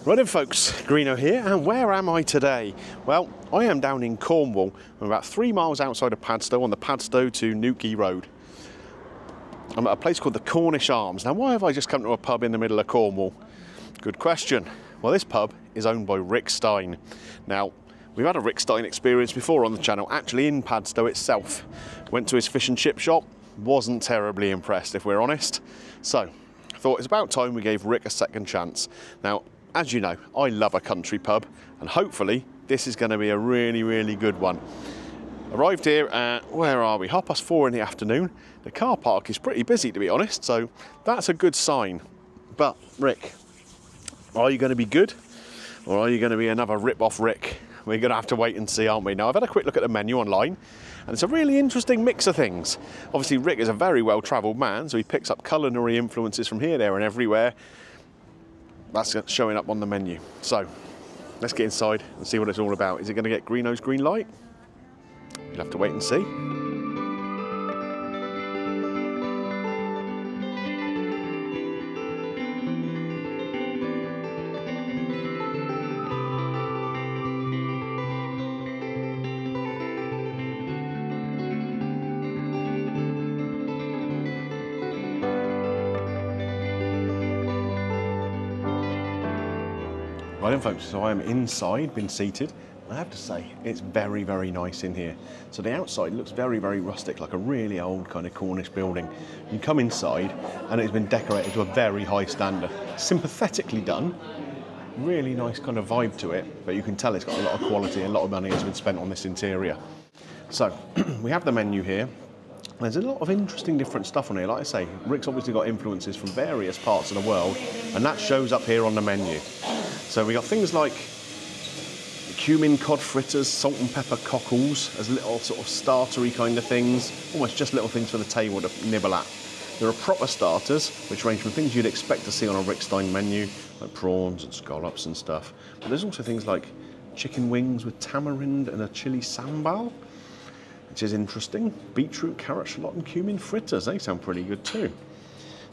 Right then folks, Greeno here, and where am I today? Well, I am down in Cornwall. I'm about 3 miles outside of Padstow on the Padstow to Newquay Road. I'm at a place called the Cornish Arms. Now why have I just come to a pub in the middle of Cornwall? Good question. Well, this pub is owned by Rick Stein. Now, we've had a Rick Stein experience before on the channel, actually in Padstow itself. Went to his fish and chip shop, wasn't terribly impressed if we're honest. So, I thought it's about time we gave Rick a second chance. Now, as you know, I love a country pub, and hopefully this is going to be a really, really good one. Arrived here at, where are we, 4:30 in the afternoon. The car park is pretty busy, to be honest, so that's a good sign. But, Rick, are you going to be good, or are you going to be another rip-off Rick? We're going to have to wait and see, aren't we? Now, I've had a quick look at the menu online, and it's a really interesting mix of things. Obviously, Rick is a very well-travelled man, so he picks up culinary influences from here, there, and everywhere. That's showing up on the menu. So, let's get inside and see what it's all about. Is it going to get Greeno's green light? You'll have to wait and see. Right then folks, so I am inside, been seated. I have to say, it's very, very nice in here. So the outside looks very, very rustic, like a really old kind of Cornish building. You come inside and it's been decorated to a very high standard. Sympathetically done, really nice kind of vibe to it, but you can tell it's got a lot of quality, a lot of money has been spent on this interior. So, we have the menu here. There's a lot of interesting different stuff on here. Like I say, Rick's obviously got influences from various parts of the world, and that shows up here on the menu. So we got things like cumin cod fritters, salt and pepper cockles as little sort of startery kind of things, almost just little things for the table to nibble at. There are proper starters, which range from things you'd expect to see on a Rick Stein menu, like prawns and scallops and stuff. But there's also things like chicken wings with tamarind and a chili sambal, which is interesting. Beetroot, carrot, shallot and cumin fritters, they sound pretty good too.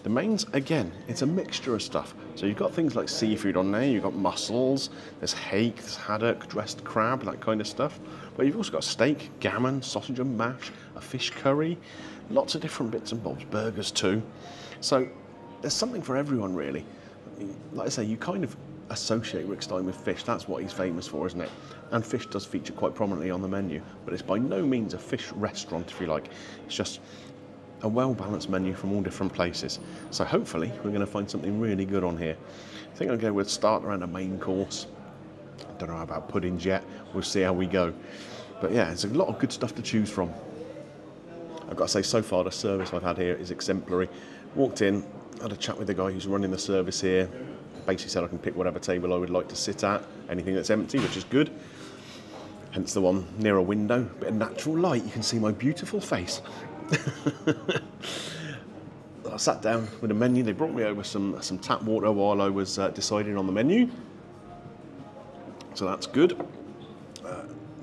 The mains, again, it's a mixture of stuff. So you've got things like seafood on there, you've got mussels, there's hake, there's haddock, dressed crab, that kind of stuff. But you've also got steak, gammon, sausage and mash, a fish curry, lots of different bits and bobs, burgers too. So there's something for everyone really. Like I say, you kind of associate Rick Stein with fish, that's what he's famous for, isn't it? And fish does feature quite prominently on the menu, but it's by no means a fish restaurant, if you like. It's just a well-balanced menu from all different places. So hopefully we're going to find something really good on here. I think I'll go with start around a main course. I don't know about puddings yet. We'll see how we go. But yeah, it's a lot of good stuff to choose from. I've got to say, so far the service I've had here is exemplary. Walked in, had a chat with the guy who's running the service here. Basically said I can pick whatever table I would like to sit at, anything that's empty, which is good. Hence the one near a window, bit of natural light, you can see my beautiful face. I sat down with a menu. They brought me over some tap water while I was deciding on the menu, so that's good.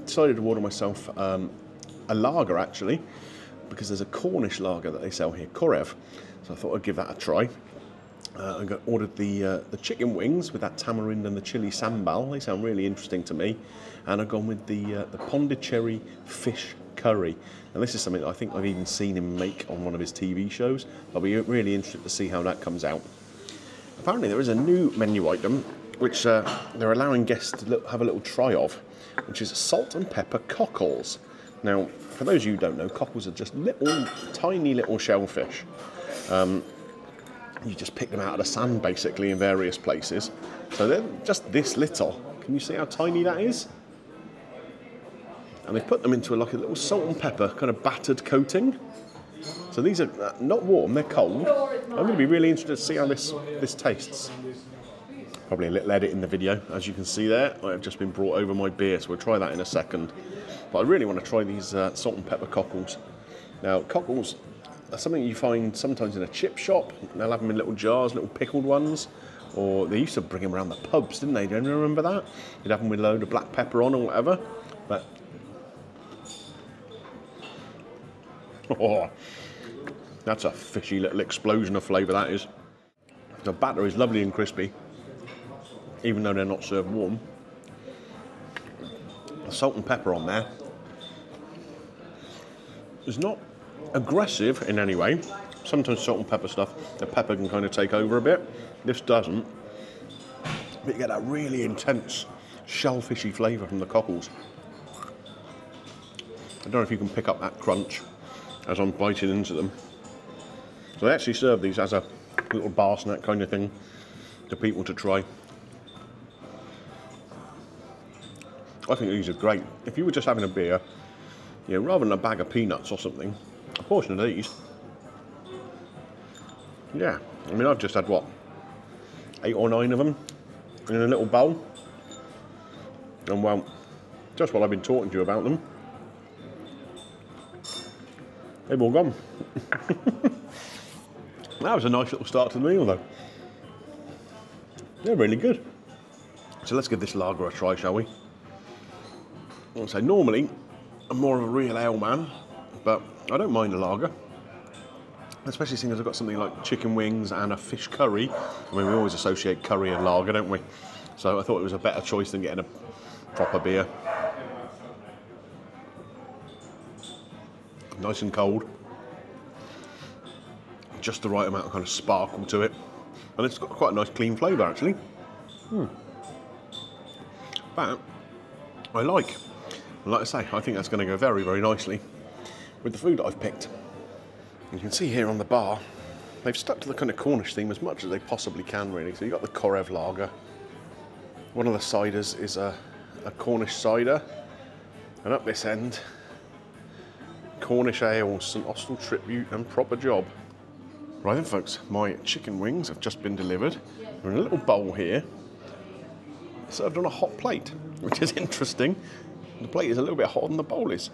Decided to order myself a lager actually, because there's a Cornish lager that they sell here, Korev, so I thought I'd give that a try. I ordered the chicken wings with that tamarind and the chili sambal. They sound really interesting to me. And I've gone with the Pondicherry fish curry. And this is something that I think I've even seen him make on one of his TV shows. I'll be really interested to see how that comes out. Apparently there is a new menu item which they're allowing guests to have a little try of, which is salt and pepper cockles. Now, for those of you who don't know, cockles are just little, tiny little shellfish. You just pick them out of the sand, basically, in various places. So they're just this little. Can you see how tiny that is? And they put them into like a little salt and pepper kind of battered coating. So these are not warm, they're cold. I'm going to be really interested to see how this tastes. Probably a little edit in the video, as you can see there. I have just been brought over my beer, so we'll try that in a second. But I really want to try these salt and pepper cockles. Now, cockles are something you find sometimes in a chip shop. They'll have them in little jars, little pickled ones. Or they used to bring them around the pubs, didn't they? Do you remember that? You'd have them with a load of black pepper on or whatever. But oh, that's a fishy little explosion of flavour, that is. The batter is lovely and crispy. even though they're not served warm. The salt and pepper on there is not aggressive in any way. Sometimes salt and pepper stuff, the pepper can kind of take over a bit. This doesn't. But you get that really intense shellfishy flavour from the cockles. I don't know if you can pick up that crunch as I'm biting into them. So they actually serve these as a little bar snack kind of thing to people to try. I think these are great. If you were just having a beer, you know, rather than a bag of peanuts or something, a portion of these. Yeah, I mean, I've just had, what, 8 or 9 of them in a little bowl. And, well, just while I've been talking to you about them, they've all gone. That was a nice little start to the meal, though. They're really good. So let's give this lager a try, shall we? I'll say, normally, I'm more of a real ale man, but I don't mind a lager. Especially seeing as I've got something like chicken wings and a fish curry. I mean, we always associate curry and lager, don't we? So I thought it was a better choice than getting a proper beer. Nice and cold. Just the right amount of kind of sparkle to it. And it's got quite a nice clean flavour, actually. That I like. And like I say, I think that's going to go very, very nicely with the food that I've picked. You can see here on the bar, they've stuck to the kind of Cornish theme as much as they possibly can, really. So you've got the Korev lager. One of the ciders is a Cornish cider. And up this end, Cornish ale, St Austell Tribute and Proper Job. Right then, folks, my chicken wings have just been delivered. They're in a little bowl here, served on a hot plate, which is interesting. The plate is a little bit hotter than the bowl is.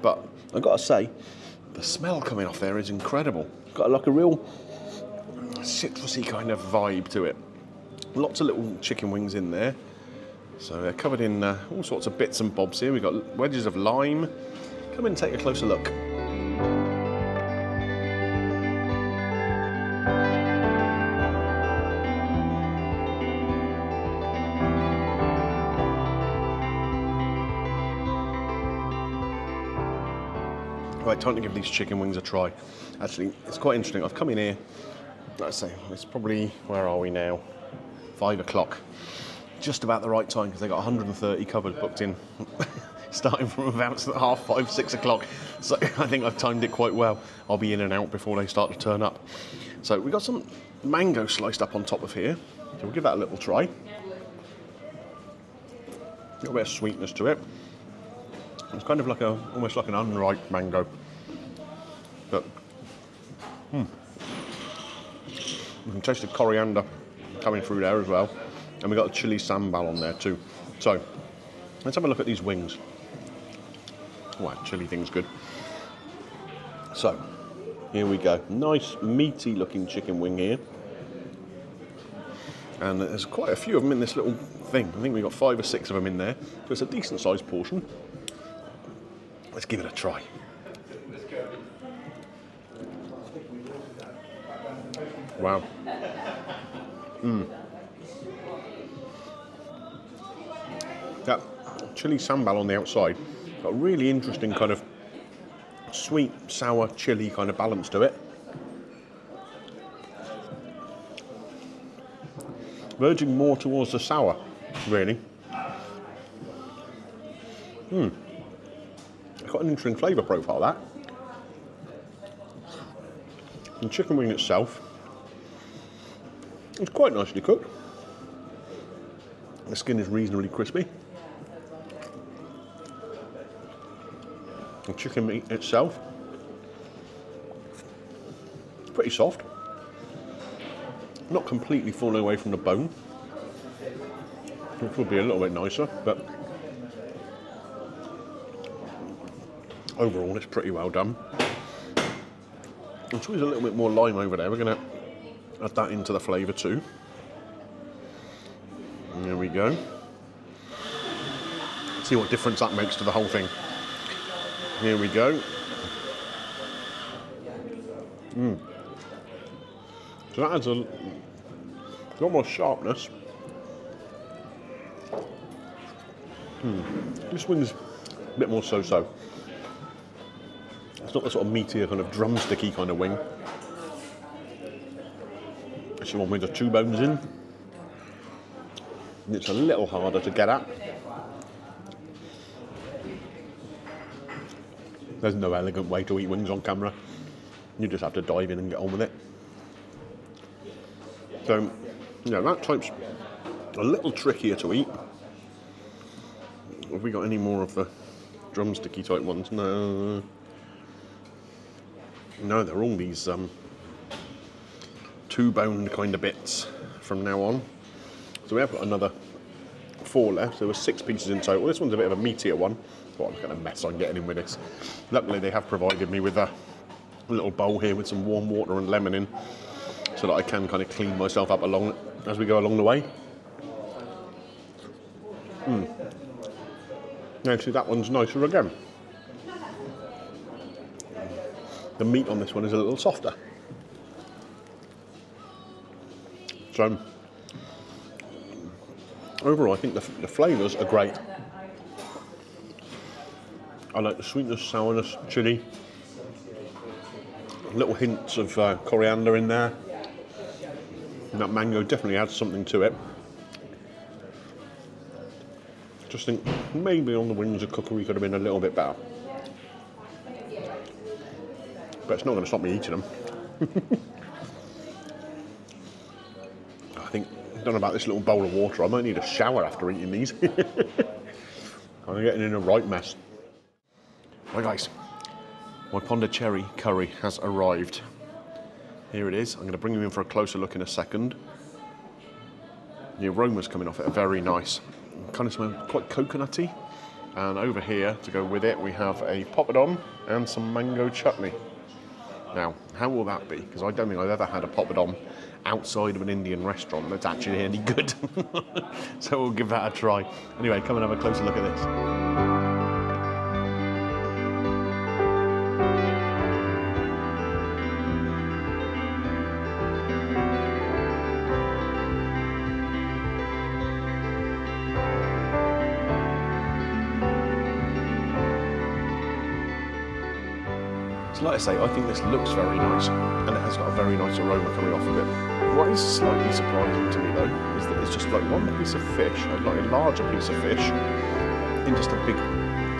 But I've got to say, the smell coming off there is incredible. Got like a real citrusy kind of vibe to it. Lots of little chicken wings in there. So they're covered in all sorts of bits and bobs here. We've got wedges of lime. Come in and take a closer look. Right, time to give these chicken wings a try. Actually, it's quite interesting. I've come in here, let's say, it's probably, where are we now? 5 o'clock. Just about the right time, because they've got 130 covers booked in, starting from about 5:30, 6 o'clock. So I think I've timed it quite well. I'll be in and out before they start to turn up. So we've got some mango sliced up on top of here. So we'll give that a little try. A little bit of sweetness to it. It's kind of like almost like an unripe mango. But, you can taste the coriander coming through there as well. And we've got a chili sambal on there too. So, let's have a look at these wings. Oh, that chili thing's good. So, here we go. Nice, meaty looking chicken wing here. And there's quite a few of them in this little thing. I think we've got 5 or 6 of them in there. So it's a decent sized portion. Let's give it a try. Wow. That chili sambal on the outside got a really interesting kind of sweet, sour, chili kind of balance to it. Verging more towards the sour, really. Got an interesting flavour profile, that. The chicken wing itself is quite nicely cooked. The skin is reasonably crispy. The chicken meat itself is pretty soft. Not completely falling away from the bone, which would be a little bit nicer, but overall it's pretty well done. I'll squeeze a little bit more lime over there. We're going to add that into the flavour too. And there we go. See what difference that makes to the whole thing. Here we go. So that adds a lot more sharpness This wing's a bit more so-so. It's not the sort of meatier, kind of drumsticky kind of wing. It's the one with the 2 bones in. And it's a little harder to get at. There's no elegant way to eat wings on camera. You just have to dive in and get on with it. So, yeah, that type's a little trickier to eat. Have we got any more of the drumsticky type ones? No. No, they're all these 2-boned kind of bits from now on. So we have got another 4 left. There were 6 pieces in total. This one's a bit of a meatier one. What a kind of mess I'm getting in with this. Luckily, they have provided me with a little bowl here with some warm water and lemon in, so that I can kind of clean myself up along as we go along the way. Actually, that one's nicer again. The meat on this one is a little softer. So, overall, I think the flavours are great. I like the sweetness, sourness, chilli. Little hints of coriander in there. And that mango definitely adds something to it. Just think maybe on the wings of cookery could have been a little bit better. But it's not going to stop me eating them. I don't know about this little bowl of water. I might need a shower after eating these. I'm getting in a right mess. Right guys, my pondicherry curry has arrived. Here it is. I'm going to bring you in for a closer look in a second. The aroma's coming off it are very nice. Kind of smell quite coconutty. And over here, to go with it, we have a poppadom and some mango chutney. Now, how will that be? Because I don't think I've ever had a poppadom outside of an Indian restaurant that's actually any good. So we'll give that a try. Anyway, come and have a closer look at this. Like I say, I think this looks very nice, and it has got a very nice aroma coming off of it. What is slightly surprising to me though, is that it's just like one piece of fish, like a larger piece of fish, in just a big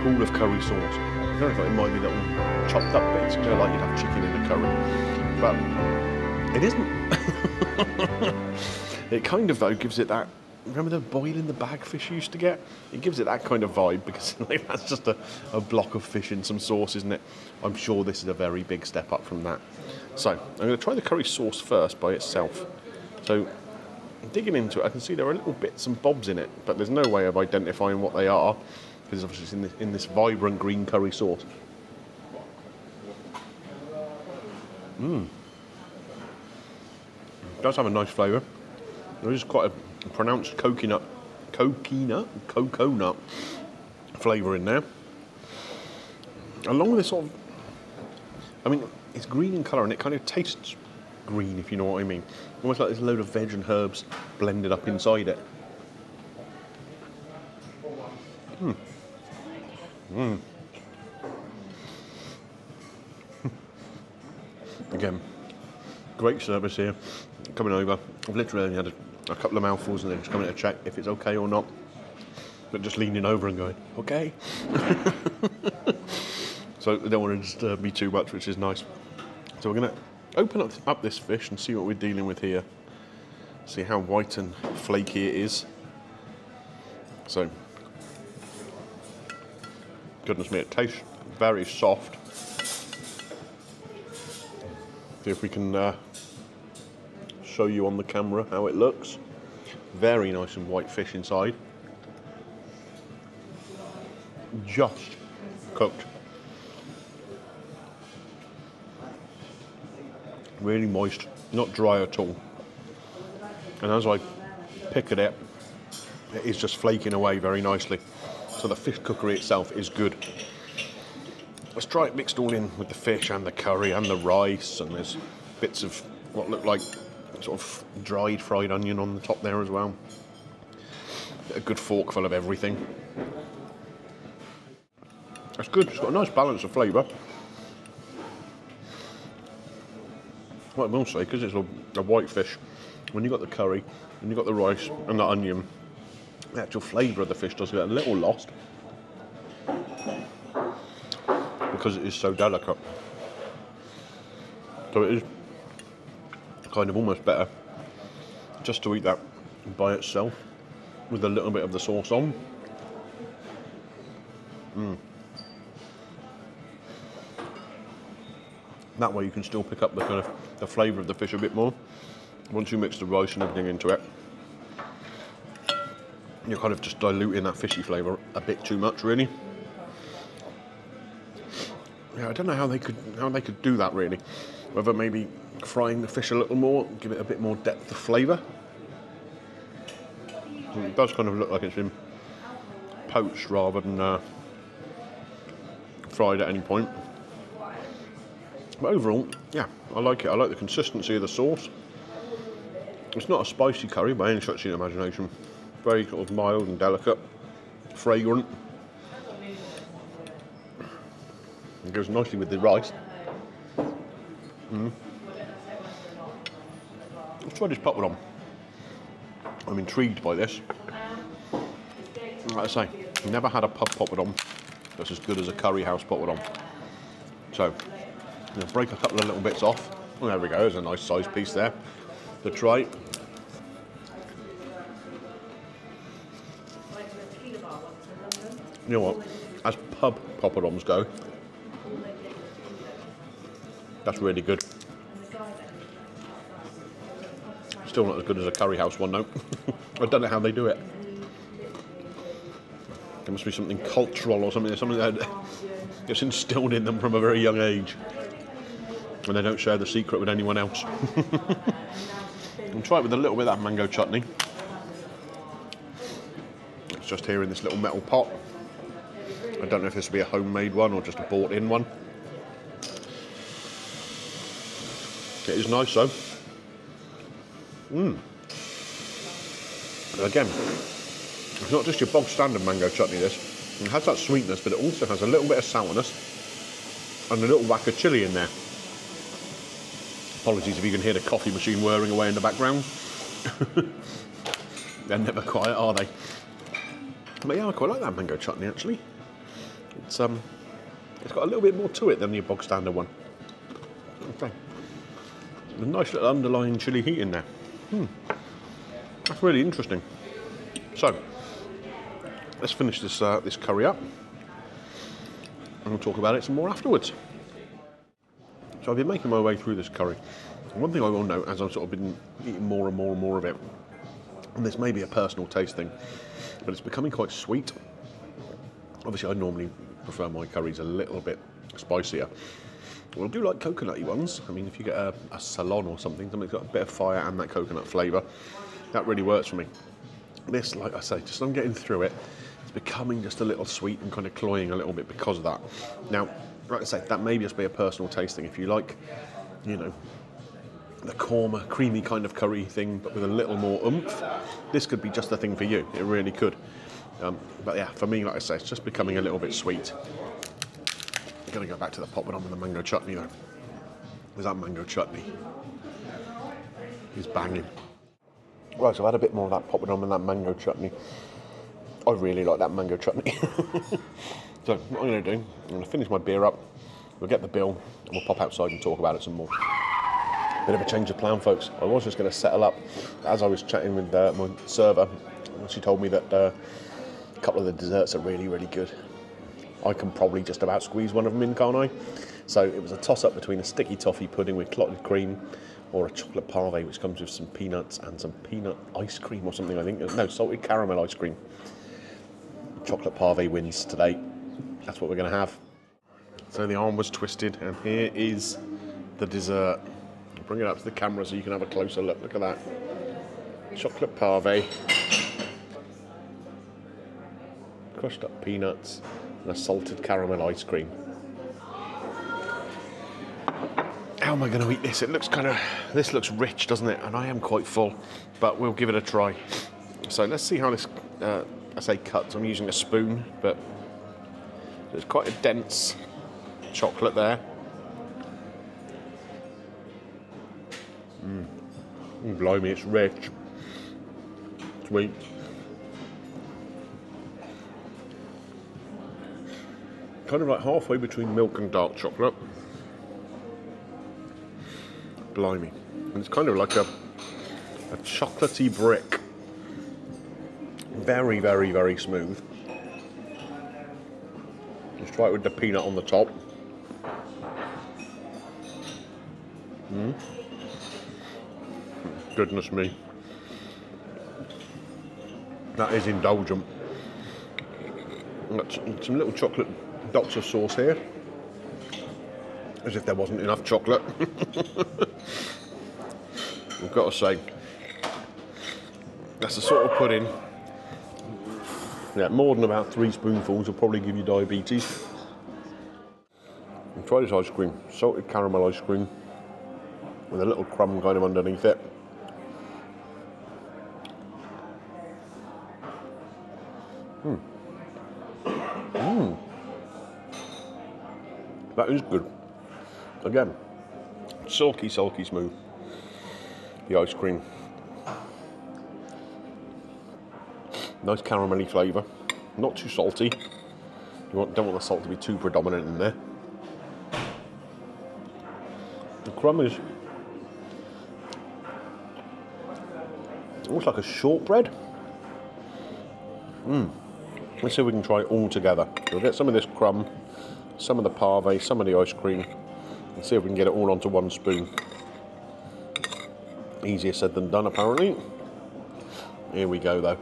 pool of curry sauce. I don't know if it might be little chopped up bits, you know, like you'd have chicken in a curry, but it isn't. It kind of though gives it that, remember the boil in the bag fish you used to get? It gives it that kind of vibe, because like, that's just a block of fish in some sauce, isn't it? I'm sure this is a very big step up from that. So, I'm going to try the curry sauce first by itself. So, digging into it, I can see there are little bits and bobs in it, but there's no way of identifying what they are, because obviously it's in this vibrant green curry sauce. It does have a nice flavour. There is quite a pronounced coconut flavour in there. Along with this sort of, I mean, it's green in colour and it kind of tastes green, if you know what I mean. Almost like there's a load of veg and herbs blended up inside it. Again, great service here. Coming over, I've literally only had a couple of mouthfuls and then just coming to check if it's okay or not. But just leaning over and going, okay. So they don't want to disturb me too much, which is nice. So we're going to open up this fish and see what we're dealing with here. See how white and flaky it is. So, goodness me, it tastes very soft. See if we can show you on the camera how it looks. Very nice and white fish inside. Just cooked. Really moist, not dry at all. And as I pick at it, it is just flaking away very nicely. So the fish cookery itself is good. Let's try it mixed all in with the fish and the curry and the rice, and there's bits of what look like sort of dried fried onion on the top there as well. Get a good forkful of everything. That's good. It's got a nice balance of flavour. What I will say, because it's a white fish, when you've got the curry and you've got the rice and the onion, the actual flavour of the fish does get a little lost because it is so delicate. So it is kind of almost better just to eat that by itself with a little bit of the sauce on. That way you can still pick up the kind of the flavour of the fish a bit more. Once you mix the rice and everything into it, you're kind of just diluting that fishy flavour a bit too much, really. Yeah, I don't know how they could do that, really. Whether maybe frying the fish a little more, give it a bit more depth of flavour. It does kind of look like it's been poached rather than fried at any point. But overall, yeah, I like it. I like the consistency of the sauce. It's not a spicy curry by any stretch of the imagination. Very sort of mild and delicate, fragrant. It goes nicely with the rice. Let's try this poppadom. I'm intrigued by this. Like I say, never had a pub poppadom that's as good as a curry house poppadom. So, I'm going to break a couple of little bits off. Oh, there we go, there's a nice sized piece there to try. You know what, as pub poppadoms go, that's really good. Still not as good as a curry house one though. I don't know how they do it. There must be something cultural or something that gets instilled in them from a very young age. And they don't share the secret with anyone else. And try it with a little bit of that mango chutney. It's just here in this little metal pot. I don't know if this will be a homemade one or just a bought-in one. It is nice though. Again, it's not just your bog standard mango chutney this. It has that sweetness, but it also has a little bit of sourness and a little whack of chilli in there. Apologies if you can hear the coffee machine whirring away in the background. They're never quiet, are they? But yeah, I quite like that mango chutney actually. It's got a little bit more to it than your bog standard one. Okay. A nice little underlying chilli heat in there. That's really interesting. So, let's finish this this curry up, and we'll talk about it some more afterwards. So I've been making my way through this curry. And one thing I will note, as I've sort of been eating more and more and more of it, and this may be a personal taste thing, but it's becoming quite sweet. Obviously, I normally prefer my curries a little bit spicier. Well, I do like coconutty ones. I mean, if you get a Ceylon or something that's got a bit of fire and that coconut flavour, that really works for me. This, like I say, just I'm getting through it. It's becoming just a little sweet and kind of cloying a little bit because of that. Now, like I say, that may just be a personal tasting. If you like, you know, the korma, creamy kind of curry thing, but with a little more oomph, this could be just the thing for you. It really could. But yeah, for me, like I say, it's just becoming a little bit sweet. I'm going to go back to the poppadom and the mango chutney though. Because that mango chutney is banging. Right, so I've had a bit more of that poppadom and that mango chutney. I really like that mango chutney. So what I'm going to do, I'm going to finish my beer up, we'll get the bill, and we'll pop outside and talk about it some more. Bit of a change of plan, folks. I was just going to settle up. As I was chatting with my server, she told me that a couple of the desserts are really, really good. I can probably just about squeeze one of them in, can't I? So it was a toss-up between a sticky toffee pudding with clotted cream or a chocolate parfait, which comes with some peanuts and some peanut ice cream or something, I think. No, salted caramel ice cream. Chocolate parfait wins today. That's what we're going to have. So the arm was twisted, and here is the dessert. I'll bring it up to the camera so you can have a closer look. Look at that. Chocolate parfait, crushed up peanuts, and a salted caramel ice cream. How am I going to eat this? It looks this looks rich, doesn't it? And I am quite full, but we'll give it a try. So let's see how this I say cuts, I'm using a spoon, but there's quite a dense chocolate there. Blimey, it's rich, sweet. Kind of like halfway between milk and dark chocolate. Blimey. And it's kind of like a chocolatey brick. Very, very, very smooth. Let's try it with the peanut on the top. Goodness me. That is indulgent. Got some little chocolate dots of sauce here. As if there wasn't enough chocolate. I've got to say, that's the sort of pudding, yeah, more than about 3 spoonfuls will probably give you diabetes. And try this ice cream, salted caramel ice cream, with a little crumb kind of underneath it. That is good. Again, silky, silky smooth. The ice cream. Nice caramelly flavour. Not too salty. You don't want the salt to be too predominant in there. The crumb is almost like a shortbread. Let's see if we can try it all together. We'll get some of this crumb, some of the parve, some of the ice cream, and see if we can get it all onto one spoon. Easier said than done, apparently. Here we go, though.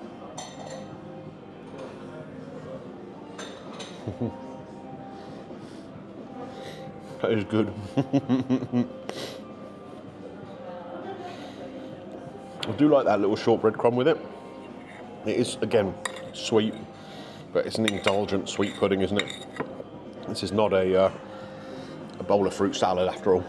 That is good. I do like that little shortbread crumb with it. It is, again, sweet, but it's an indulgent sweet pudding, isn't it? This is not a bowl of fruit salad after all.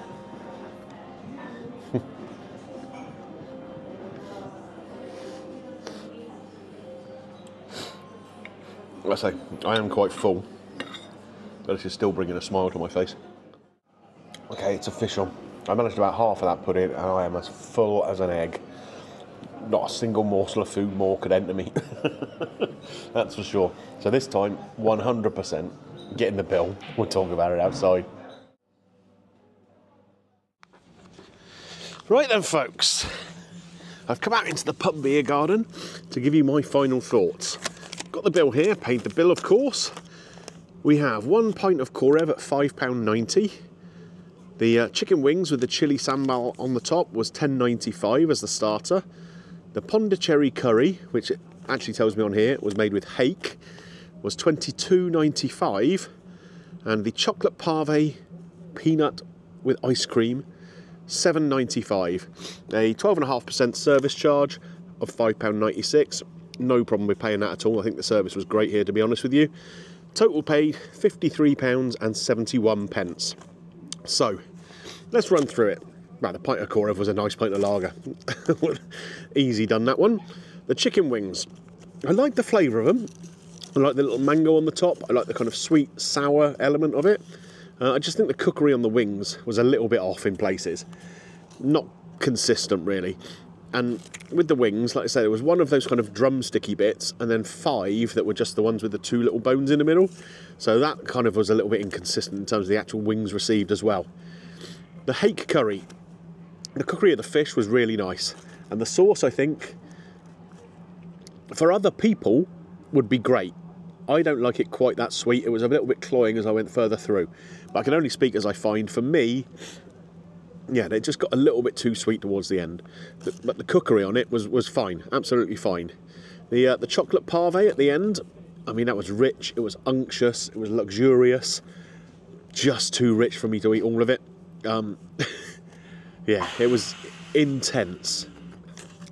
I say, I am quite full, but this is still bringing a smile to my face. Okay, it's official. I managed about half of that pudding, and I am as full as an egg. Not a single morsel of food more could enter me. That's for sure. So this time, 100% getting the bill. We'll talk about it outside. Right then, folks. I've come out into the pub beer garden to give you my final thoughts. Got the bill here, paid the bill of course. We have 1 pint of Korev at £5.90. The chicken wings with the chili sambal on the top was £10.95 as the starter. The Pondicherry curry, which it actually tells me on here was made with hake, was £22.95. And the chocolate parve peanut with ice cream, £7.95. A 12.5% service charge of £5.96. No problem with paying that at all. I think the service was great here, to be honest with you. Total paid £53.71. So, let's run through it. Well, the pint of Korev was a nice pint of lager. Easy done, that one. The chicken wings. I like the flavour of them. I like the little mango on the top. I like the kind of sweet, sour element of it. I just think the cookery on the wings was a little bit off in places. Not consistent, really. And with the wings, like I said, there was one of those kind of drumsticky bits, and then 5 that were just the ones with the 2 little bones in the middle. So that kind of was a little bit inconsistent in terms of the actual wings received as well. The hake curry. The cookery of the fish was really nice. And the sauce, I think, for other people, would be great. I don't like it quite that sweet. It was a little bit cloying as I went further through. But I can only speak as I find. For me, yeah, it just got a little bit too sweet towards the end. But the cookery on it was fine, absolutely fine. The chocolate parve at the end, I mean, that was rich, it was unctuous, it was luxurious. Just too rich for me to eat all of it. Yeah, it was intense.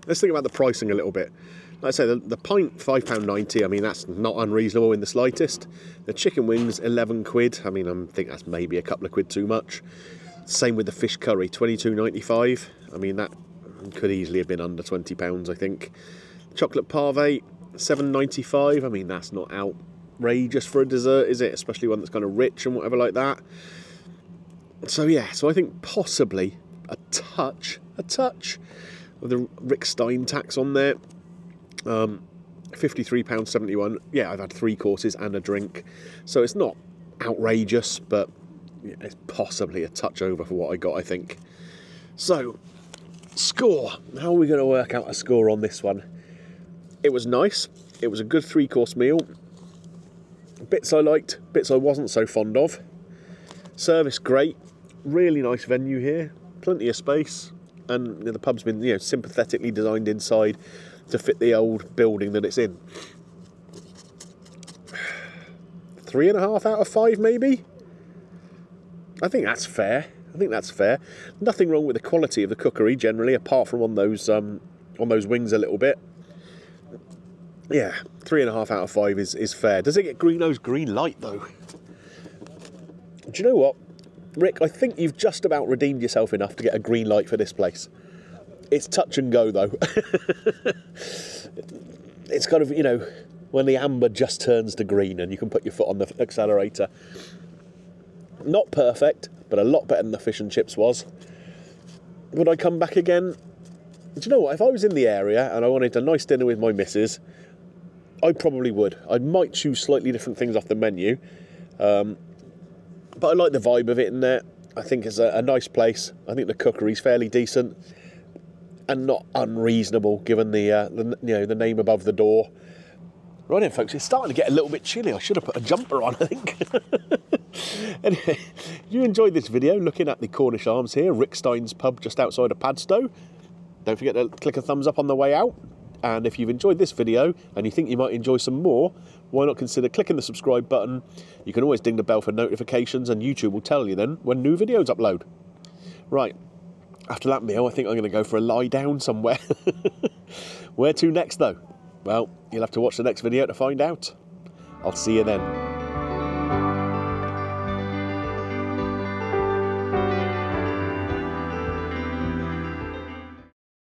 Let's think about the pricing a little bit. Like I say, the pint, £5.90, I mean, that's not unreasonable in the slightest. The chicken wings, 11 quid. I mean, I think that's maybe a couple of quid too much. Same with the fish curry, £22.95. I mean, that could easily have been under £20, I think. Chocolate parve, £7.95. I mean, that's not outrageous for a dessert, is it? Especially one that's kind of rich and whatever like that. So yeah, so I think possibly a touch of the Rick Stein tax on there. £53.71. Yeah, I've had 3 courses and a drink, so it's not outrageous, but yeah, it's possibly a touch over for what I got, I think. So, score. How are we going to work out a score on this one? It was nice. It was a good 3-course meal. Bits I liked, bits I wasn't so fond of. Service great. Really nice venue here. Plenty of space. And the pub's been, you know, sympathetically designed inside to fit the old building that it's in. 3.5 out of 5, maybe? I think that's fair. Nothing wrong with the quality of the cookery generally, apart from on those wings a little bit. Yeah, 3.5 out of 5 is fair. Does it get Greeno's green light though? Do you know what, Rick? I think you've just about redeemed yourself enough to get a green light for this place. It's touch and go though. It's kind of, you know, when the amber just turns to green and you can put your foot on the accelerator. Not perfect, but a lot better than the fish and chips was. Would I come back again? Do you know what? If I was in the area and I wanted a nice dinner with my missus, I probably would. I might choose slightly different things off the menu. But I like the vibe of it in there. I think it's a nice place. I think the cookery's fairly decent and not unreasonable given the name above the door. Right then, folks, it's starting to get a little bit chilly. I should have put a jumper on, I think. Anyway, if you enjoyed this video looking at the Cornish Arms here, Rick Stein's pub just outside of Padstow, don't forget to click a thumbs up on the way out. And if you've enjoyed this video and you think you might enjoy some more, why not consider clicking the subscribe button? You can always ding the bell for notifications and YouTube will tell you then when new videos upload. Right, after that meal, I think I'm going to go for a lie down somewhere. Where to next though? Well, you'll have to watch the next video to find out. I'll see you then.